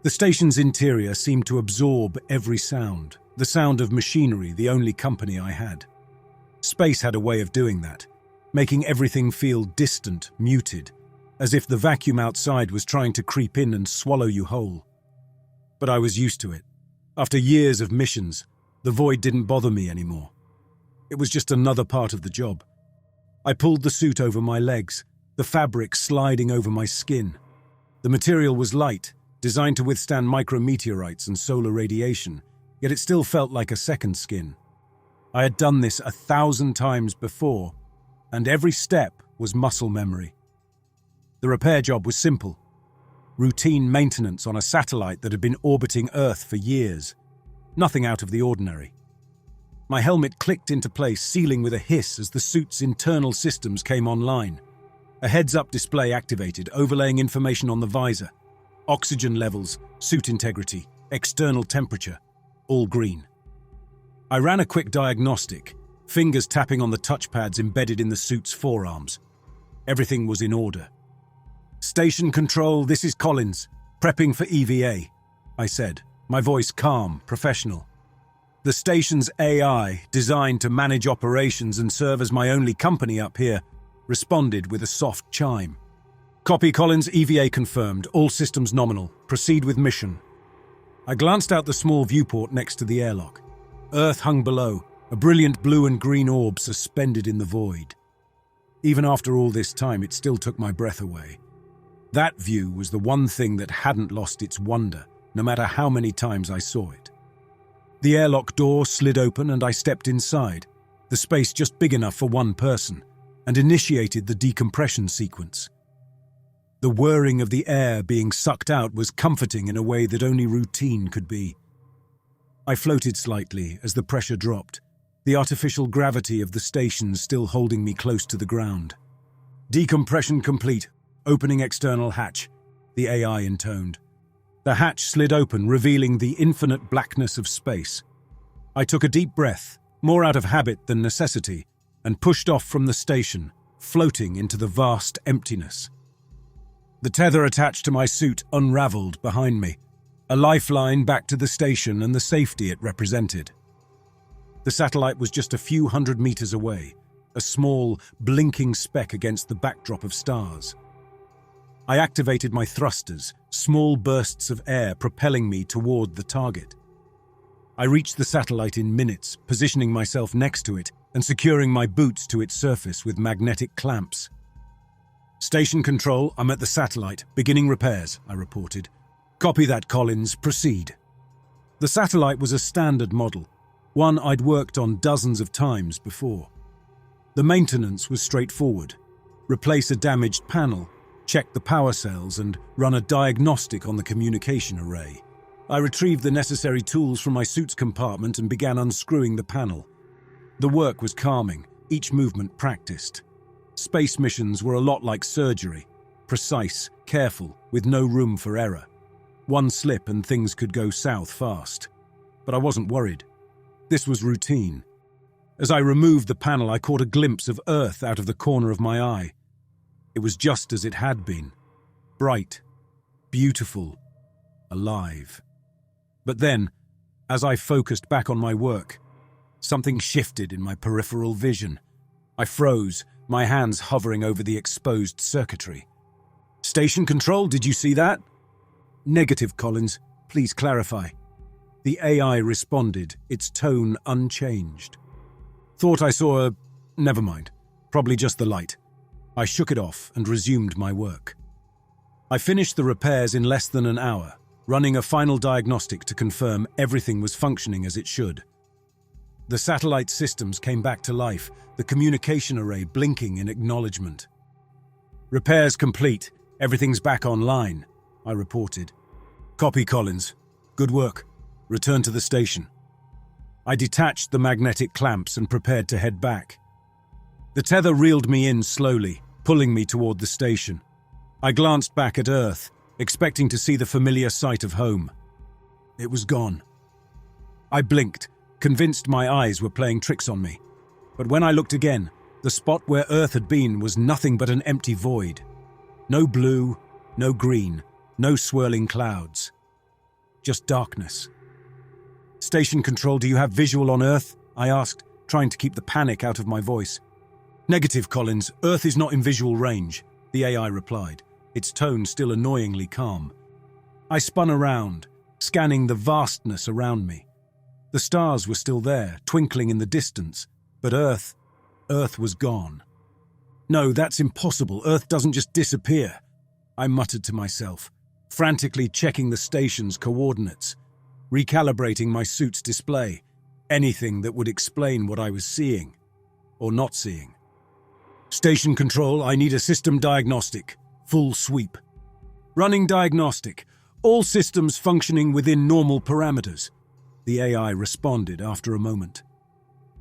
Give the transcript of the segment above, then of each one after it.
The station's interior seemed to absorb every sound, the sound of machinery, the only company I had. Space had a way of doing that, making everything feel distant, muted, as if the vacuum outside was trying to creep in and swallow you whole. But I was used to it. After years of missions, the void didn't bother me anymore. It was just another part of the job. I pulled the suit over my legs, the fabric sliding over my skin. The material was light, designed to withstand micrometeorites and solar radiation, yet it still felt like a second skin. I had done this 1,000 times before, and every step was muscle memory. The repair job was simple. Routine maintenance on a satellite that had been orbiting Earth for years. Nothing out of the ordinary. My helmet clicked into place, sealing with a hiss as the suit's internal systems came online. A heads-up display activated, overlaying information on the visor. Oxygen levels, suit integrity, external temperature, all green. I ran a quick diagnostic, fingers tapping on the touchpads embedded in the suit's forearms. Everything was in order. "Station control, this is Collins, prepping for EVA," I said, my voice calm, professional. The station's AI, designed to manage operations and serve as my only company up here, responded with a soft chime. "Copy, Collins, EVA confirmed, all systems nominal, proceed with mission." I glanced out the small viewport next to the airlock. Earth hung below, a brilliant blue and green orb suspended in the void. Even after all this time, it still took my breath away. That view was the one thing that hadn't lost its wonder, no matter how many times I saw it. The airlock door slid open and I stepped inside, the space just big enough for one person, and initiated the decompression sequence. The whirring of the air being sucked out was comforting in a way that only routine could be. I floated slightly as the pressure dropped, the artificial gravity of the station still holding me close to the ground. "Decompression complete. Opening external hatch," the AI intoned. The hatch slid open, revealing the infinite blackness of space. I took a deep breath, more out of habit than necessity, and pushed off from the station, floating into the vast emptiness. The tether attached to my suit unraveled behind me, a lifeline back to the station and the safety it represented. The satellite was just a few hundred meters away, a small, blinking speck against the backdrop of stars. I activated my thrusters, small bursts of air propelling me toward the target. I reached the satellite in minutes, positioning myself next to it and securing my boots to its surface with magnetic clamps. "Station control, I'm at the satellite, beginning repairs," I reported. "Copy that, Collins, proceed." The satellite was a standard model, one I'd worked on dozens of times before. The maintenance was straightforward. Replace a damaged panel, check the power cells, and run a diagnostic on the communication array. I retrieved the necessary tools from my suit's compartment and began unscrewing the panel. The work was calming, each movement practiced. Space missions were a lot like surgery, precise, careful, with no room for error. One slip and things could go south fast. But I wasn't worried. This was routine. As I removed the panel, I caught a glimpse of Earth out of the corner of my eye. It was just as it had been. Bright, beautiful, alive. But then, as I focused back on my work, something shifted in my peripheral vision. I froze, my hands hovering over the exposed circuitry. "Station control, did you see that?" "Negative, Collins. Please clarify." The AI responded, its tone unchanged. "Thought I saw a... Never mind. Probably just the light." I shook it off and resumed my work. I finished the repairs in less than an hour, running a final diagnostic to confirm everything was functioning as it should. The satellite systems came back to life, the communication array blinking in acknowledgement. "Repairs complete. Everything's back online," I reported. "Copy, Collins. Good work. Return to the station." I detached the magnetic clamps and prepared to head back. The tether reeled me in slowly, pulling me toward the station. I glanced back at Earth, expecting to see the familiar sight of home. It was gone. I blinked, convinced my eyes were playing tricks on me. But when I looked again, the spot where Earth had been was nothing but an empty void. No blue, no green, no swirling clouds. just darkness. "Station control, do you have visual on Earth?" I asked, trying to keep the panic out of my voice. "Negative, Collins. Earth is not in visual range," the AI replied, its tone still annoyingly calm. I spun around, scanning the vastness around me. The stars were still there, twinkling in the distance, but Earth was gone. "No, that's impossible. Earth doesn't just disappear," I muttered to myself, frantically checking the station's coordinates, recalibrating my suit's display, anything that would explain what I was seeing or not seeing. "Station control, I need a system diagnostic. Full sweep." "Running diagnostic. All systems functioning within normal parameters," the AI responded after a moment.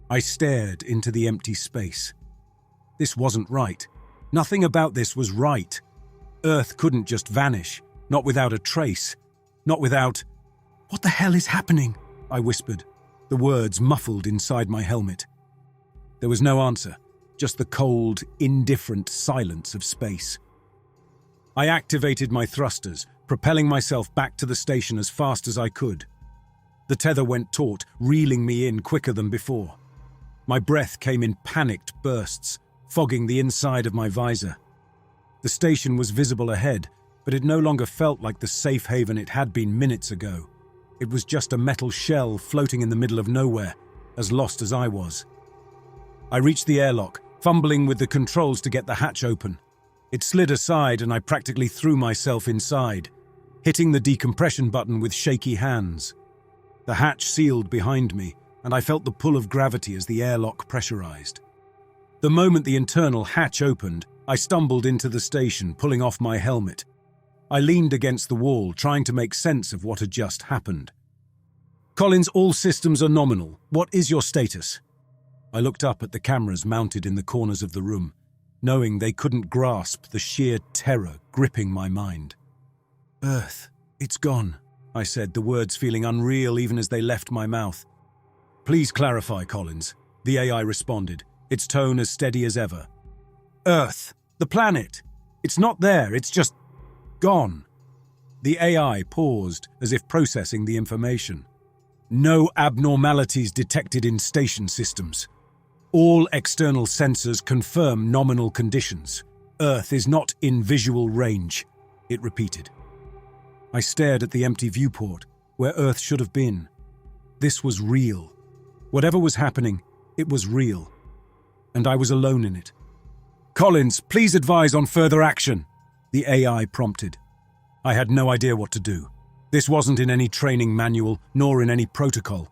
I stared into the empty space. This wasn't right. Nothing about this was right. Earth couldn't just vanish, not without a trace, not without... "What the hell is happening?" I whispered, the words muffled inside my helmet. There was no answer, just the cold, indifferent silence of space. I activated my thrusters, propelling myself back to the station as fast as I could. The tether went taut, reeling me in quicker than before. My breath came in panicked bursts, fogging the inside of my visor. The station was visible ahead, but it no longer felt like the safe haven it had been minutes ago. It was just a metal shell floating in the middle of nowhere, as lost as I was. I reached the airlock, fumbling with the controls to get the hatch open. It slid aside and I practically threw myself inside, hitting the decompression button with shaky hands. The hatch sealed behind me, and I felt the pull of gravity as the airlock pressurized. The moment the internal hatch opened, I stumbled into the station, pulling off my helmet. I leaned against the wall, trying to make sense of what had just happened. "Collins, all systems are nominal. What is your status?" I looked up at the cameras mounted in the corners of the room, knowing they couldn't grasp the sheer terror gripping my mind. "Earth, it's gone," I said, the words feeling unreal even as they left my mouth. "Please clarify, Collins," the AI responded, its tone as steady as ever. "Earth, the planet. It's not there, it's just gone." The AI paused as if processing the information. "No abnormalities detected in station systems. All external sensors confirm nominal conditions. Earth is not in visual range," it repeated. I stared at the empty viewport, where Earth should have been. This was real. Whatever was happening, it was real. And I was alone in it. "Collins, please advise on further action," the AI prompted. I had no idea what to do. This wasn't in any training manual, nor in any protocol.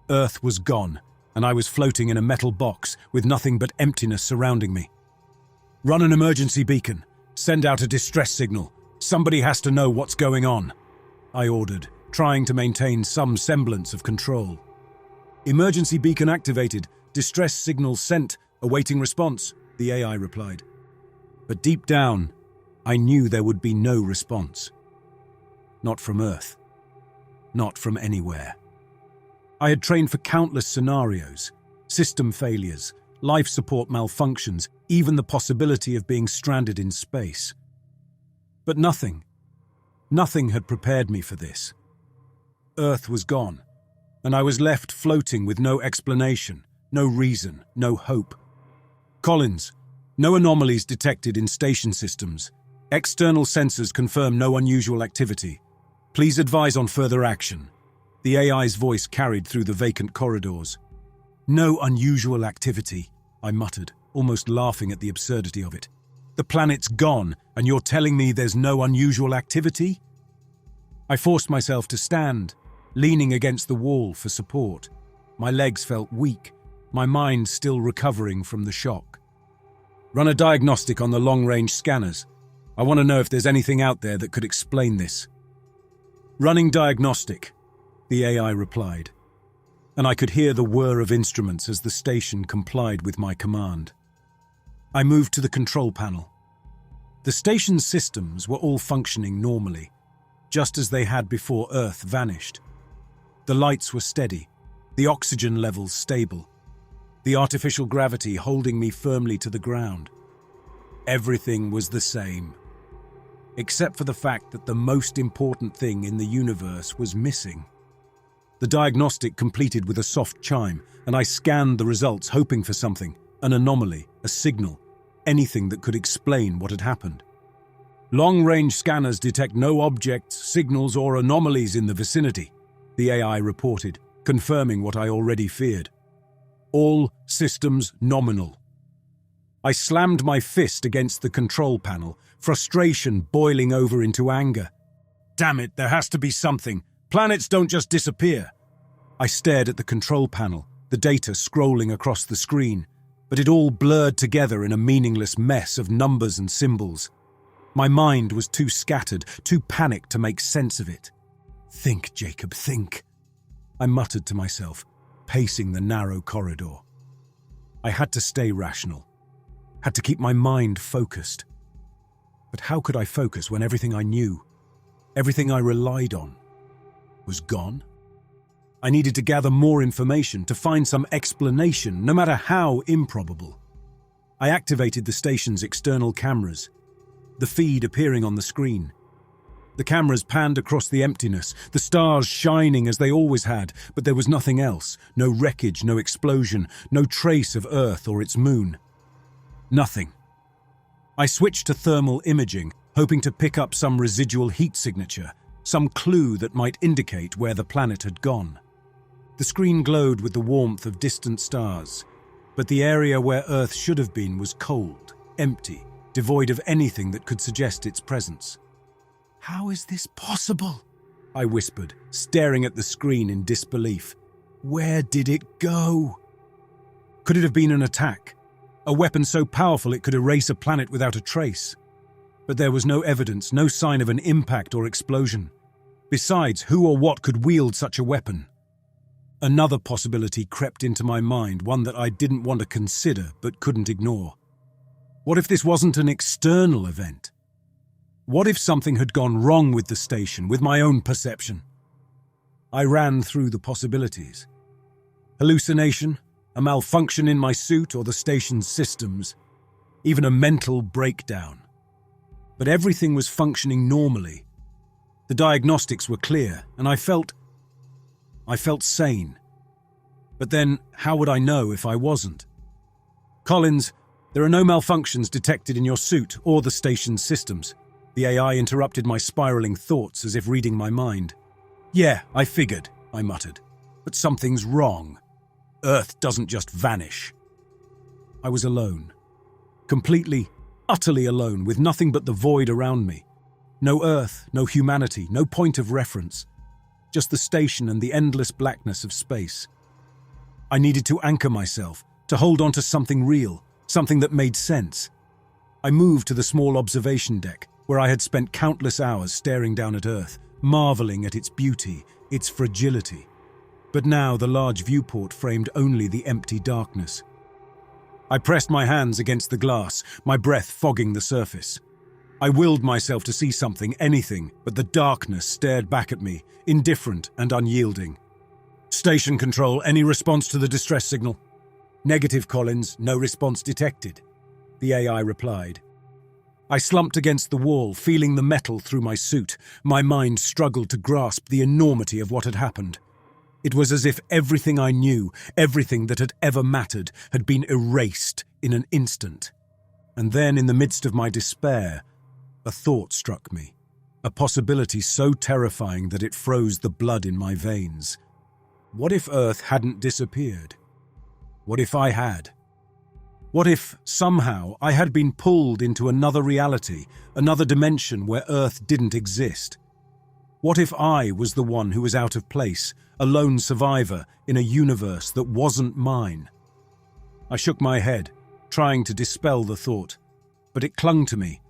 Earth was gone, and I was floating in a metal box with nothing but emptiness surrounding me. "Run an emergency beacon. Send out a distress signal. Somebody has to know what's going on," I ordered, trying to maintain some semblance of control. "Emergency beacon activated. Distress signal sent. Awaiting response," the AI replied. But deep down, I knew there would be no response. Not from Earth. Not from anywhere. I had trained for countless scenarios, system failures, life support malfunctions, even the possibility of being stranded in space. But nothing had prepared me for this. Earth was gone, and I was left floating with no explanation, no reason, no hope. "Collins, no anomalies detected in station systems. External sensors confirm no unusual activity. Please advise on further action." The AI's voice carried through the vacant corridors. "No unusual activity," I muttered, almost laughing at the absurdity of it. "The planet's gone, and you're telling me there's no unusual activity?" I forced myself to stand, leaning against the wall for support. My legs felt weak, my mind still recovering from the shock. "Run a diagnostic on the long-range scanners. I want to know if there's anything out there that could explain this." "Running diagnostic," the AI replied, and I could hear the whir of instruments as the station complied with my command. I moved to the control panel. The station's systems were all functioning normally, just as they had before Earth vanished. The lights were steady, the oxygen levels stable, the artificial gravity holding me firmly to the ground. Everything was the same. except for the fact that the most important thing in the universe was missing. The diagnostic completed with a soft chime, and I scanned the results hoping for something, an anomaly, a signal, anything that could explain what had happened. Long-range scanners detect no objects, signals, or anomalies in the vicinity, the AI reported, confirming what I already feared. All systems nominal. I slammed my fist against the control panel, frustration boiling over into anger. Damn it, there has to be something. Planets don't just disappear. I stared at the control panel, the data scrolling across the screen, but it all blurred together in a meaningless mess of numbers and symbols. My mind was too scattered, too panicked to make sense of it. Think, Jacob, think, I muttered to myself, pacing the narrow corridor. I had to stay rational, had to keep my mind focused. But how could I focus when everything I knew, everything I relied on, was gone? I needed to gather more information, to find some explanation, no matter how improbable. I activated the station's external cameras, the feed appearing on the screen. The cameras panned across the emptiness, the stars shining as they always had, but there was nothing else, no wreckage, no explosion, no trace of Earth or its moon. Nothing. I switched to thermal imaging, hoping to pick up some residual heat signature, some clue that might indicate where the planet had gone. The screen glowed with the warmth of distant stars, but the area where Earth should have been was cold, empty, devoid of anything that could suggest its presence. How is this possible? I whispered, staring at the screen in disbelief. Where did it go? Could it have been an attack? A weapon so powerful it could erase a planet without a trace? But there was no evidence, no sign of an impact or explosion. Besides, who or what could wield such a weapon? Another possibility crept into my mind, one that I didn't want to consider but couldn't ignore. What if this wasn't an external event? What if something had gone wrong with the station, with my own perception? I ran through the possibilities. Hallucination, a malfunction in my suit or the station's systems, even a mental breakdown. But everything was functioning normally. The diagnostics were clear, and I felt sane. But then, how would I know if I wasn't? Collins, there are no malfunctions detected in your suit or the station's systems. The AI interrupted my spiraling thoughts as if reading my mind. Yeah, I figured, I muttered. But something's wrong. Earth doesn't just vanish. I was alone. Completely, utterly alone, with nothing but the void around me. No Earth, no humanity, no point of reference. Just the station and the endless blackness of space. I needed to anchor myself, to hold on to something real, something that made sense. I moved to the small observation deck, where I had spent countless hours staring down at Earth, marveling at its beauty, its fragility. But now the large viewport framed only the empty darkness. I pressed my hands against the glass, my breath fogging the surface. I willed myself to see something, anything, but the darkness stared back at me, indifferent and unyielding. Station control, any response to the distress signal? Negative, Collins, no response detected, the AI replied. I slumped against the wall, feeling the metal through my suit. My mind struggled to grasp the enormity of what had happened. It was as if everything I knew, everything that had ever mattered, had been erased in an instant. And then, in the midst of my despair, a thought struck me, a possibility so terrifying that it froze the blood in my veins. What if Earth hadn't disappeared? What if I had? What if, somehow, I had been pulled into another reality, another dimension where Earth didn't exist? What if I was the one who was out of place, a lone survivor in a universe that wasn't mine? I shook my head, trying to dispel the thought, but it clung to me,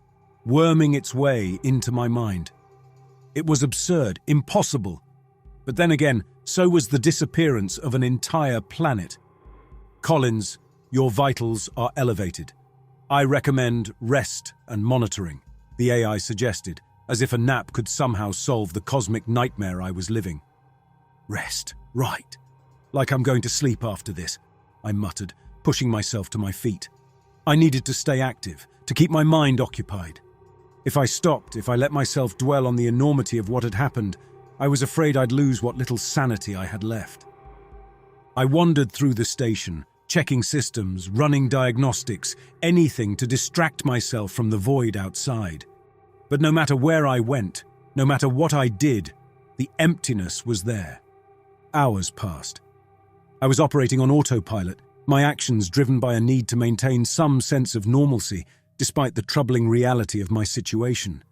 worming its way into my mind. It was absurd, impossible. But then again, so was the disappearance of an entire planet. Collins, your vitals are elevated. I recommend rest and monitoring, the AI suggested, as if a nap could somehow solve the cosmic nightmare I was living. Rest, right. Like I'm going to sleep after this, I muttered, pushing myself to my feet. I needed to stay active, to keep my mind occupied. If I stopped, if I let myself dwell on the enormity of what had happened, I was afraid I'd lose what little sanity I had left. I wandered through the station, checking systems, running diagnostics, anything to distract myself from the void outside. But no matter where I went, no matter what I did, the emptiness was there. Hours passed. I was operating on autopilot, my actions driven by a need to maintain some sense of normalcy, despite the troubling reality of my situation.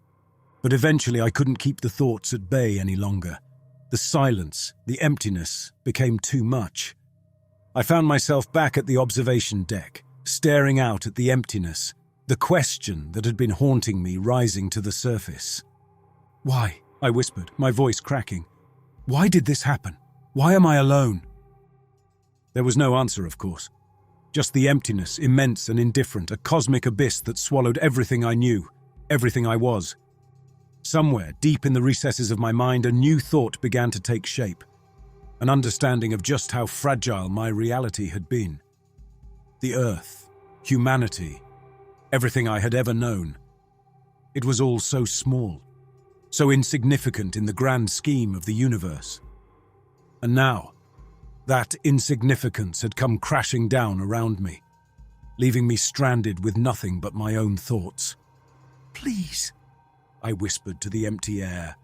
But eventually I couldn't keep the thoughts at bay any longer. The silence, the emptiness, became too much. I found myself back at the observation deck, staring out at the emptiness, the question that had been haunting me rising to the surface. "Why?" I whispered, my voice cracking. "Why did this happen? Why am I alone?" There was no answer, of course. Just the emptiness, immense and indifferent, a cosmic abyss that swallowed everything I knew, everything I was. Somewhere, deep in the recesses of my mind, a new thought began to take shape. An understanding of just how fragile my reality had been. The Earth, humanity, everything I had ever known. It was all so small, so insignificant in the grand scheme of the universe. And now, that insignificance had come crashing down around me, leaving me stranded with nothing but my own thoughts. "Please," I whispered to the empty air,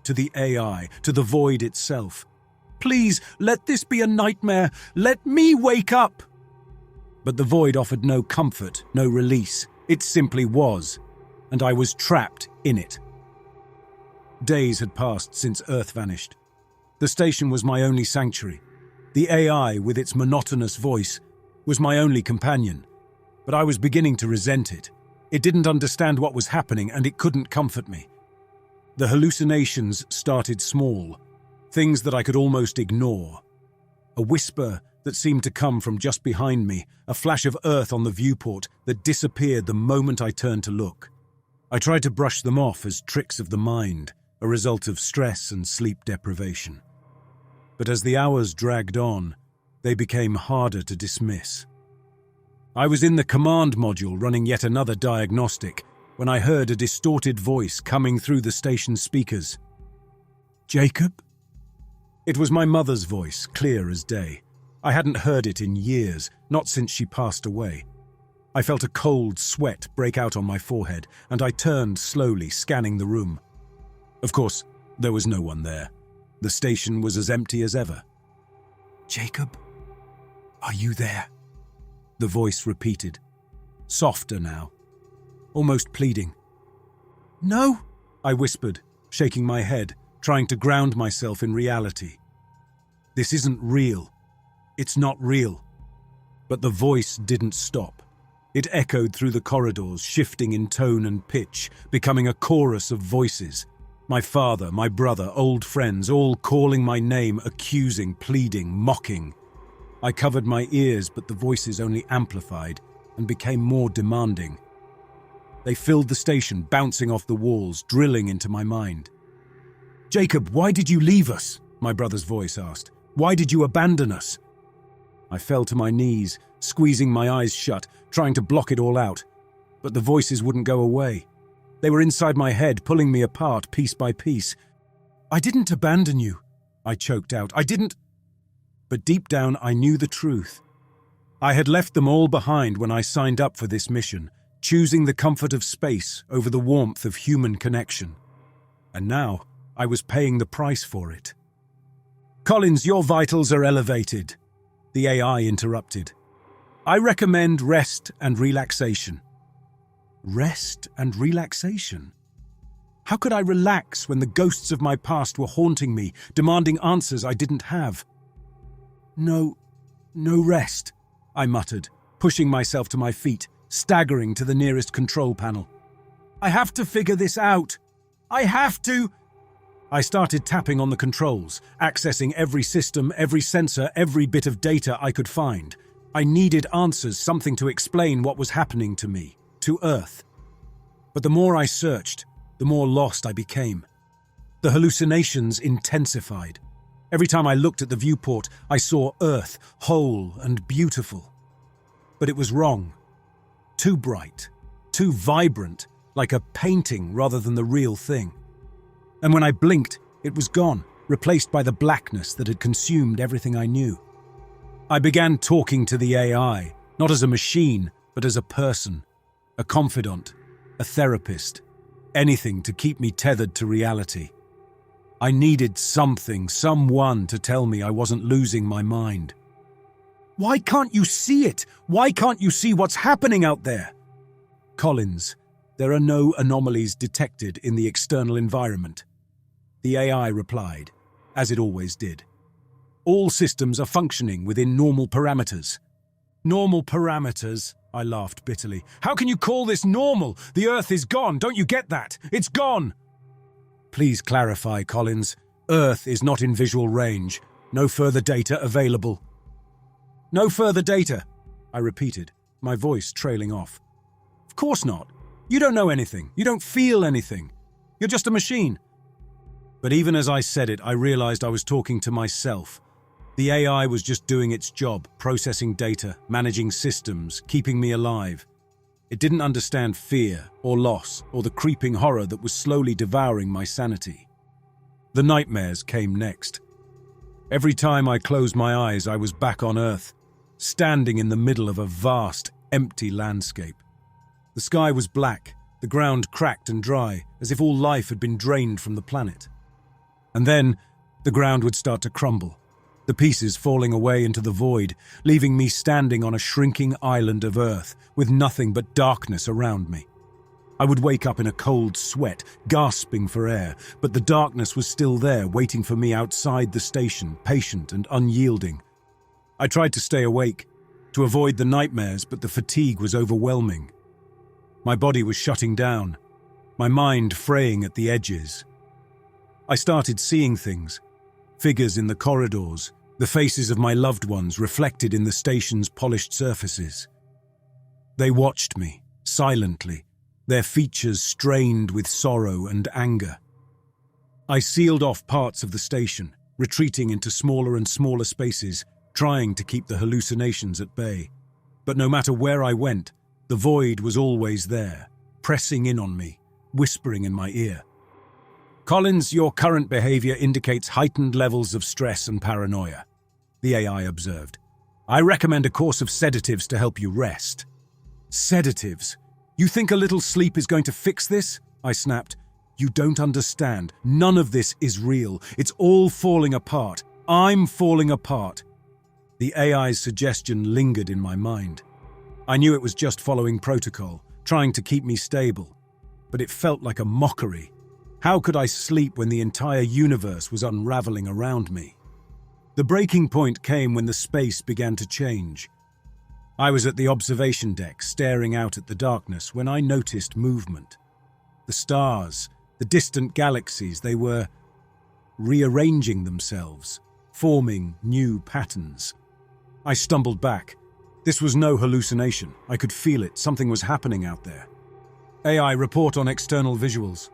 to the AI, to the void itself. "Please, let this be a nightmare. Let me wake up." But the void offered no comfort, no release. It simply was, and I was trapped in it. Days had passed since Earth vanished. The station was my only sanctuary. The AI, with its monotonous voice, was my only companion. But I was beginning to resent it. It didn't understand what was happening, and it couldn't comfort me. The hallucinations started small, things that I could almost ignore. A whisper that seemed to come from just behind me, a flash of Earth on the viewport that disappeared the moment I turned to look. I tried to brush them off as tricks of the mind, a result of stress and sleep deprivation. But as the hours dragged on, they became harder to dismiss. I was in the command module running yet another diagnostic when I heard a distorted voice coming through the station speakers. "Jacob?" It was my mother's voice, clear as day. I hadn't heard it in years, not since she passed away. I felt a cold sweat break out on my forehead, and I turned slowly, scanning the room. Of course, there was no one there. The station was as empty as ever. "Jacob, are you there?" The voice repeated, softer now, almost pleading. "No," I whispered, shaking my head, trying to ground myself in reality. "This isn't real. It's not real." But the voice didn't stop. It echoed through the corridors, shifting in tone and pitch, becoming a chorus of voices. My father, my brother, old friends, all calling my name, accusing, pleading, mocking. I covered my ears, but the voices only amplified and became more demanding. They filled the station, bouncing off the walls, drilling into my mind. "Jacob, why did you leave us?" my brother's voice asked. "Why did you abandon us?" I fell to my knees, squeezing my eyes shut, trying to block it all out. But the voices wouldn't go away. They were inside my head, pulling me apart piece by piece. "I didn't abandon you," I choked out. "I didn't..." But deep down, I knew the truth. I had left them all behind when I signed up for this mission, choosing the comfort of space over the warmth of human connection. And now, I was paying the price for it. "Collins, your vitals are elevated," the AI interrupted. "I recommend rest and relaxation." Rest and relaxation? How could I relax when the ghosts of my past were haunting me, demanding answers I didn't have? No rest," I muttered, pushing myself to my feet, staggering to the nearest control panel. "I have to figure this out. I have to..." I started tapping on the controls, accessing every system, every sensor, every bit of data I could find. I needed answers, something to explain what was happening to me, to Earth. But the more I searched, the more lost I became. The hallucinations intensified. Every time I looked at the viewport, I saw Earth, whole and beautiful. But it was wrong. Too bright, too vibrant, like a painting rather than the real thing. And when I blinked, it was gone, replaced by the blackness that had consumed everything I knew. I began talking to the AI, not as a machine, but as a person, a confidant, a therapist, anything to keep me tethered to reality. I needed something, someone to tell me I wasn't losing my mind. Why can't you see it? Why can't you see what's happening out there? Collins, there are no anomalies detected in the external environment. The AI replied, as it always did. All systems are functioning within normal parameters. Normal parameters? I laughed bitterly. How can you call this normal? The Earth is gone, don't you get that? It's gone! Please clarify, Collins. Earth is not in visual range. No further data available. No further data, I repeated, my voice trailing off. Of course not. You don't know anything. You don't feel anything. You're just a machine. But even as I said it, I realized I was talking to myself. The AI was just doing its job, processing data, managing systems, keeping me alive. It didn't understand fear or loss or the creeping horror that was slowly devouring my sanity. The nightmares came next. Every time I closed my eyes, I was back on Earth, standing in the middle of a vast, empty landscape. The sky was black, the ground cracked and dry, as if all life had been drained from the planet. And then, the ground would start to crumble, the pieces falling away into the void, leaving me standing on a shrinking island of Earth with nothing but darkness around me. I would wake up in a cold sweat, gasping for air, but the darkness was still there, waiting for me outside the station, patient and unyielding. I tried to stay awake, to avoid the nightmares, but the fatigue was overwhelming. My body was shutting down, my mind fraying at the edges. I started seeing things, figures in the corridors, the faces of my loved ones reflected in the station's polished surfaces. They watched me, silently, their features strained with sorrow and anger. I sealed off parts of the station, retreating into smaller and smaller spaces, trying to keep the hallucinations at bay. But no matter where I went, the void was always there, pressing in on me, whispering in my ear. Collins, your current behavior indicates heightened levels of stress and paranoia, the AI observed. I recommend a course of sedatives to help you rest. Sedatives? You think a little sleep is going to fix this? I snapped. You don't understand. None of this is real. It's all falling apart. I'm falling apart. The AI's suggestion lingered in my mind. I knew it was just following protocol, trying to keep me stable. But it felt like a mockery. How could I sleep when the entire universe was unraveling around me? The breaking point came when the space began to change. I was at the observation deck, staring out at the darkness, when I noticed movement. The stars, the distant galaxies, they were rearranging themselves, forming new patterns. I stumbled back. This was no hallucination. I could feel it. Something was happening out there. AI, report on external visuals.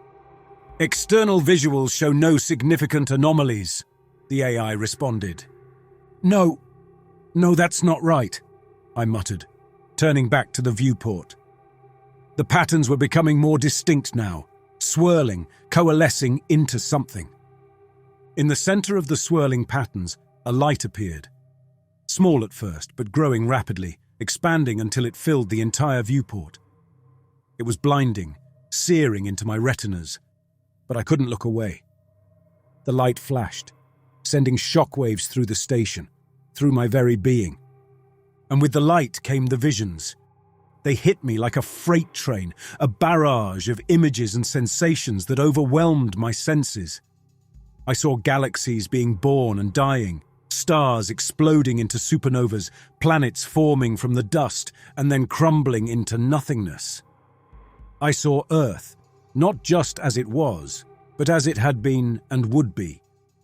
External visuals show no significant anomalies, the AI responded. No, that's not right, I muttered, turning back to the viewport. The patterns were becoming more distinct now, swirling, coalescing into something. In the center of the swirling patterns, a light appeared. Small at first, but growing rapidly, expanding until it filled the entire viewport. It was blinding, searing into my retinas, but I couldn't look away. The light flashed, sending shockwaves through the station, through my very being. And with the light came the visions. They hit me like a freight train, a barrage of images and sensations that overwhelmed my senses. I saw galaxies being born and dying, stars exploding into supernovas, planets forming from the dust and then crumbling into nothingness. I saw Earth, not just as it was, but as it had been and would be,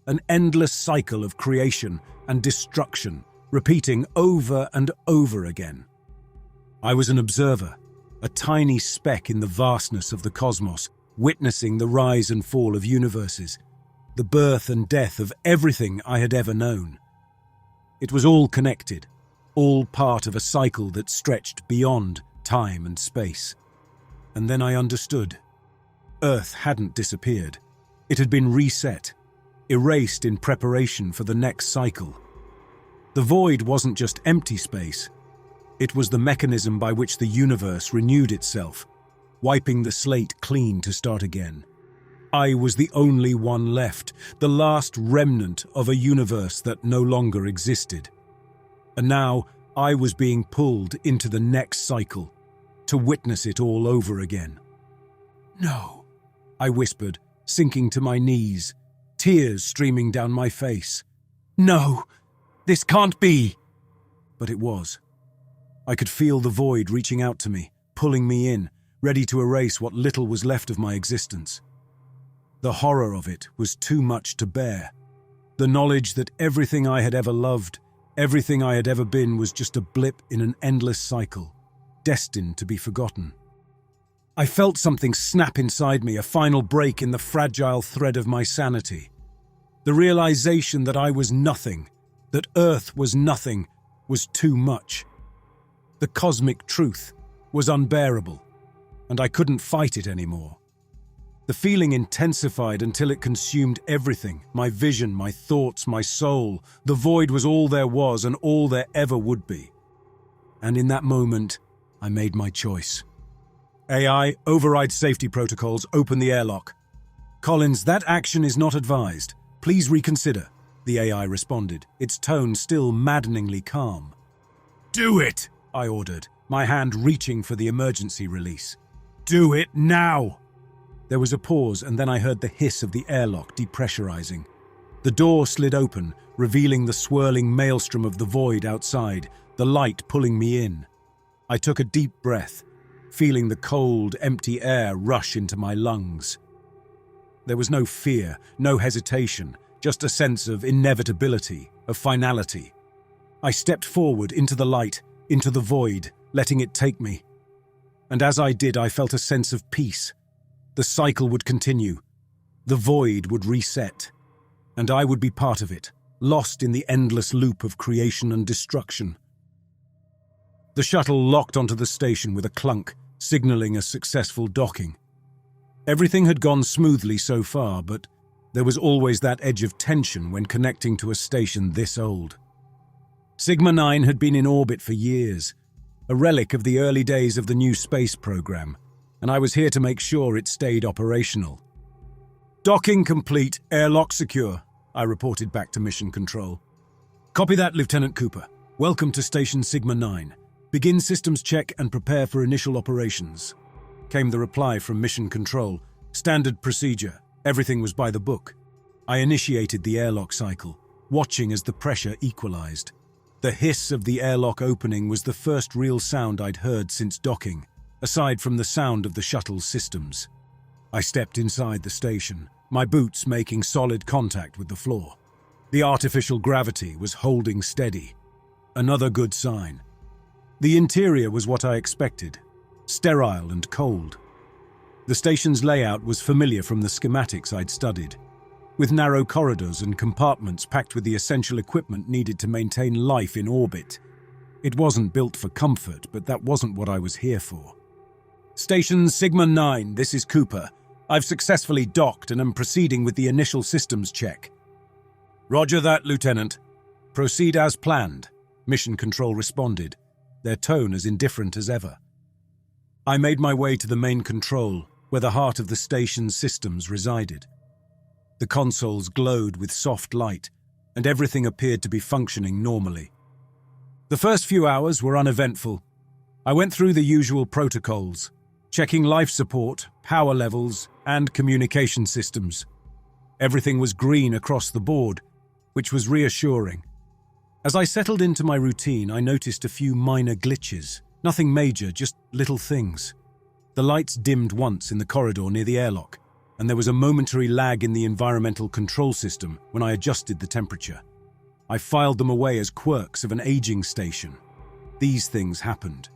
an endless cycle of creation and destruction, repeating over and over again. I was an observer, a tiny speck in the vastness of the cosmos, witnessing the rise and fall of universes, the birth and death of everything I had ever known. It was all connected, all part of a cycle that stretched beyond time and space. And then I understood. Earth hadn't disappeared. It had been reset, erased in preparation for the next cycle. The void wasn't just empty space. It was the mechanism by which the universe renewed itself, wiping the slate clean to start again. I was the only one left, the last remnant of a universe that no longer existed. And now I was being pulled into the next cycle, to witness it all over again. "No," I whispered, sinking to my knees, tears streaming down my face. "No, this can't be." But it was. I could feel the void reaching out to me, pulling me in, ready to erase what little was left of my existence. The horror of it was too much to bear. The knowledge that everything I had ever loved, everything I had ever been, was just a blip in an endless cycle, destined to be forgotten. I felt something snap inside me, a final break in the fragile thread of my sanity. The realization that I was nothing, that Earth was nothing, was too much. The cosmic truth was unbearable, and I couldn't fight it anymore. The feeling intensified until it consumed everything, my vision, my thoughts, my soul. The void was all there was and all there ever would be. And in that moment, I made my choice. "AI, override safety protocols, open the airlock." "Collins, that action is not advised. Please reconsider," the AI responded, its tone still maddeningly calm. "Do it," I ordered, my hand reaching for the emergency release. "Do it now!" There was a pause, and then I heard the hiss of the airlock depressurizing. The door slid open, revealing the swirling maelstrom of the void outside, the light pulling me in. I took a deep breath, feeling the cold, empty air rush into my lungs. There was no fear, no hesitation, just a sense of inevitability, of finality. I stepped forward into the light, into the void, letting it take me. And as I did, I felt a sense of peace. The cycle would continue. The void would reset. And I would be part of it, lost in the endless loop of creation and destruction. The shuttle locked onto the station with a clunk, signaling a successful docking. Everything had gone smoothly so far, but there was always that edge of tension when connecting to a station this old. Sigma 9 had been in orbit for years, a relic of the early days of the new space program, and I was here to make sure it stayed operational. "Docking complete, airlock secure," I reported back to Mission Control. "Copy that, Lieutenant Cooper. Welcome to Station Sigma 9. Begin systems check and prepare for initial operations," came the reply from Mission Control. "Standard procedure. Everything was by the book." I initiated the airlock cycle, watching as the pressure equalized. The hiss of the airlock opening was the first real sound I'd heard since docking, aside from the sound of the shuttle's systems. I stepped inside the station, my boots making solid contact with the floor. The artificial gravity was holding steady. Another good sign. The interior was what I expected, sterile and cold. The station's layout was familiar from the schematics I'd studied, with narrow corridors and compartments packed with the essential equipment needed to maintain life in orbit. It wasn't built for comfort, but that wasn't what I was here for. "Station Sigma 9, this is Cooper. I've successfully docked and am proceeding with the initial systems check." "Roger that, Lieutenant. Proceed as planned," Mission Control responded, their tone as indifferent as ever. I made my way to the main control, where the heart of the station's systems resided. The consoles glowed with soft light, and everything appeared to be functioning normally. The first few hours were uneventful. I went through the usual protocols, checking life support, power levels, and communication systems. Everything was green across the board, which was reassuring. As I settled into my routine, I noticed a few minor glitches. Nothing major, just little things. The lights dimmed once in the corridor near the airlock, and there was a momentary lag in the environmental control system when I adjusted the temperature. I filed them away as quirks of an aging station. These things happened.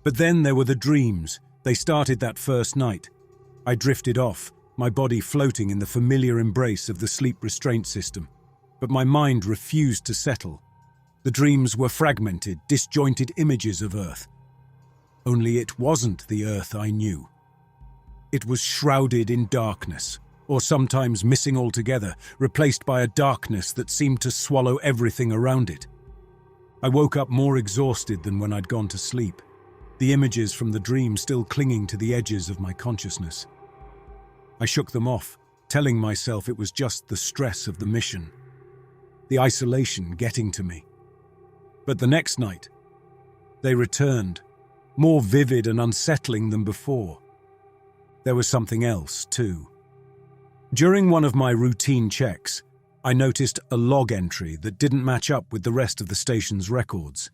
But then there were the dreams. They started that first night. I drifted off, my body floating in the familiar embrace of the sleep restraint system. But my mind refused to settle. The dreams were fragmented, disjointed images of Earth. Only it wasn't the Earth I knew. It was shrouded in darkness, or sometimes missing altogether, replaced by a darkness that seemed to swallow everything around it. I woke up more exhausted than when I'd gone to sleep, the images from the dream still clinging to the edges of my consciousness. I shook them off, telling myself it was just the stress of the mission, the isolation getting to me. But the next night, they returned, more vivid and unsettling than before. There was something else, too. During one of my routine checks, I noticed a log entry that didn't match up with the rest of the station's records.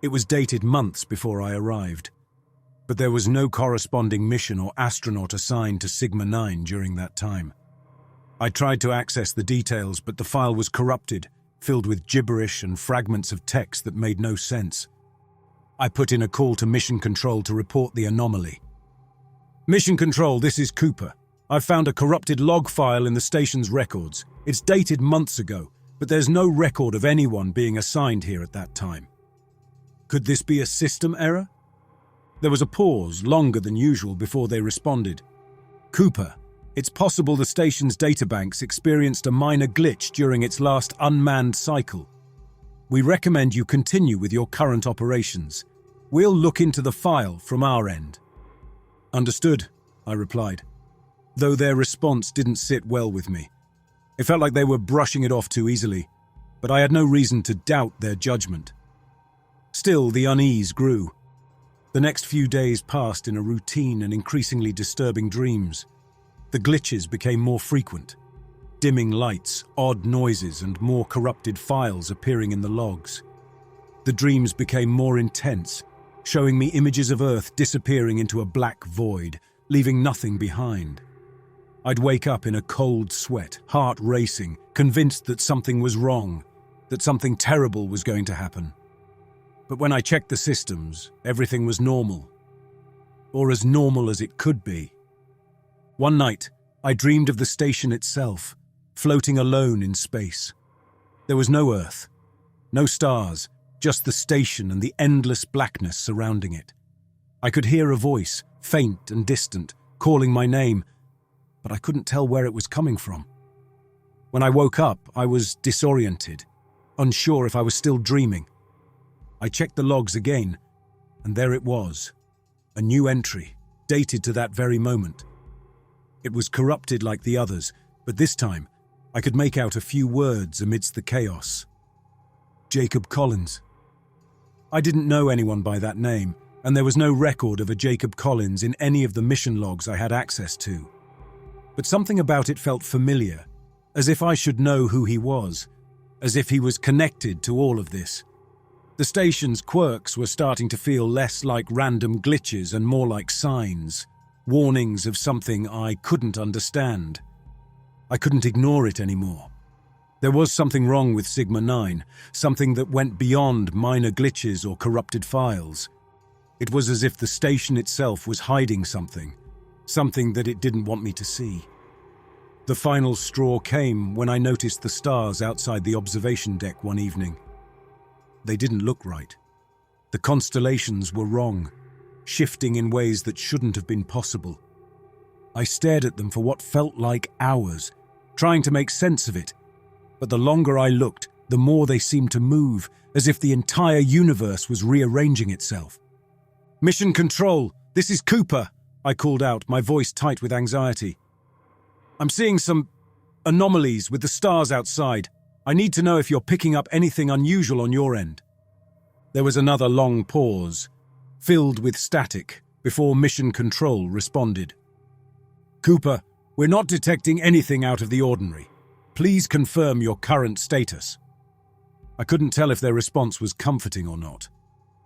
It was dated months before I arrived, but there was no corresponding mission or astronaut assigned to Sigma-9 during that time. I tried to access the details, but the file was corrupted, filled with gibberish and fragments of text that made no sense. I put in a call to Mission Control to report the anomaly. "Mission Control, this is Cooper. I've found a corrupted log file in the station's records. It's dated months ago, but there's no record of anyone being assigned here at that time." Could this be a system error? There was a pause, longer than usual, before they responded. "Cooper, it's possible the station's databanks experienced a minor glitch during its last unmanned cycle. We recommend you continue with your current operations. We'll look into the file from our end." "Understood," I replied, though their response didn't sit well with me. It felt like they were brushing it off too easily, but I had no reason to doubt their judgment. Still, the unease grew. The next few days passed in a routine and increasingly disturbing dreams. The glitches became more frequent. Dimming lights, odd noises, and more corrupted files appearing in the logs. The dreams became more intense, showing me images of Earth disappearing into a black void, leaving nothing behind. I'd wake up in a cold sweat, heart racing, convinced that something was wrong, that something terrible was going to happen. But when I checked the systems, everything was normal. Or as normal as it could be. One night, I dreamed of the station itself, floating alone in space. There was no Earth, no stars, just the station and the endless blackness surrounding it. I could hear a voice, faint and distant, calling my name, but I couldn't tell where it was coming from. When I woke up, I was disoriented, unsure if I was still dreaming. I checked the logs again, and there it was, a new entry, dated to that very moment. It was corrupted like the others, but this time, I could make out a few words amidst the chaos. Jacob Collins. I didn't know anyone by that name, and there was no record of a Jacob Collins in any of the mission logs I had access to. But something about it felt familiar, as if I should know who he was, as if he was connected to all of this. The station's quirks were starting to feel less like random glitches and more like signs, warnings of something I couldn't understand. I couldn't ignore it anymore. There was something wrong with Sigma-9, something that went beyond minor glitches or corrupted files. It was as if the station itself was hiding something that it didn't want me to see. The final straw came when I noticed the stars outside the observation deck one evening. They didn't look right. The constellations were wrong, shifting in ways that shouldn't have been possible. I stared at them for what felt like hours, trying to make sense of it, but the longer I looked, the more they seemed to move, as if the entire universe was rearranging itself. "Mission Control, this is Cooper," I called out, my voice tight with anxiety. "I'm seeing some anomalies with the stars outside. I need to know if you're picking up anything unusual on your end." There was another long pause, filled with static, before Mission Control responded. "Cooper, we're not detecting anything out of the ordinary. Please confirm your current status." I couldn't tell if their response was comforting or not.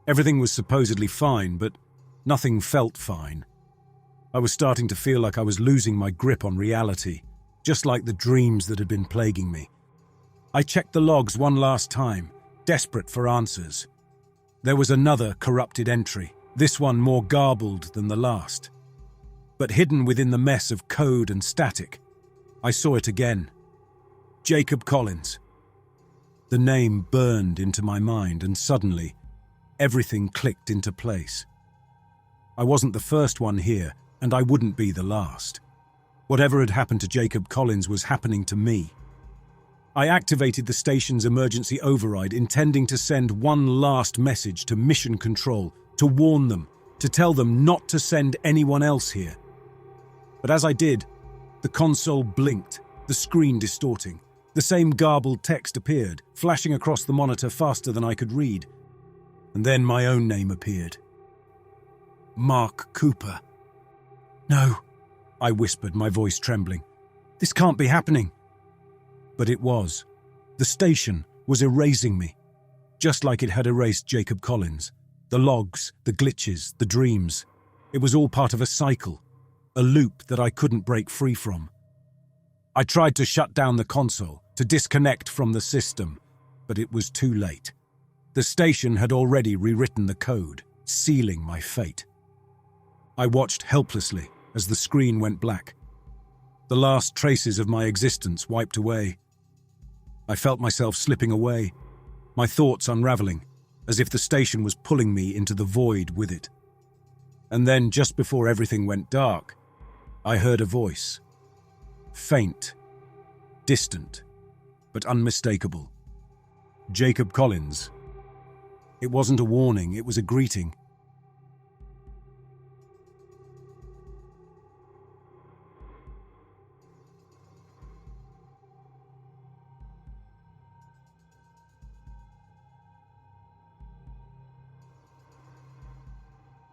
Everything was supposedly fine, but nothing felt fine. I was starting to feel like I was losing my grip on reality, just like the dreams that had been plaguing me. I checked the logs one last time, desperate for answers. There was another corrupted entry, this one more garbled than the last. But hidden within the mess of code and static, I saw it again. Jacob Collins. The name burned into my mind, and suddenly, everything clicked into place. I wasn't the first one here, and I wouldn't be the last. Whatever had happened to Jacob Collins was happening to me. I activated the station's emergency override, intending to send one last message to Mission Control, to warn them, to tell them not to send anyone else here. But as I did, the console blinked, the screen distorting. The same garbled text appeared, flashing across the monitor faster than I could read. And then my own name appeared. Mark Cooper. No, I whispered, my voice trembling. This can't be happening. But it was. The station was erasing me, just like it had erased Jacob Collins. The logs, the glitches, the dreams. It was all part of a cycle, a loop that I couldn't break free from. I tried to shut down the console, to disconnect from the system, but it was too late. The station had already rewritten the code, sealing my fate. I watched helplessly as the screen went black. The last traces of my existence wiped away. I felt myself slipping away, my thoughts unraveling, as if the station was pulling me into the void with it. And then, just before everything went dark, I heard a voice. Faint, distant, but unmistakable. Jacob Collins. It wasn't a warning, it was a greeting.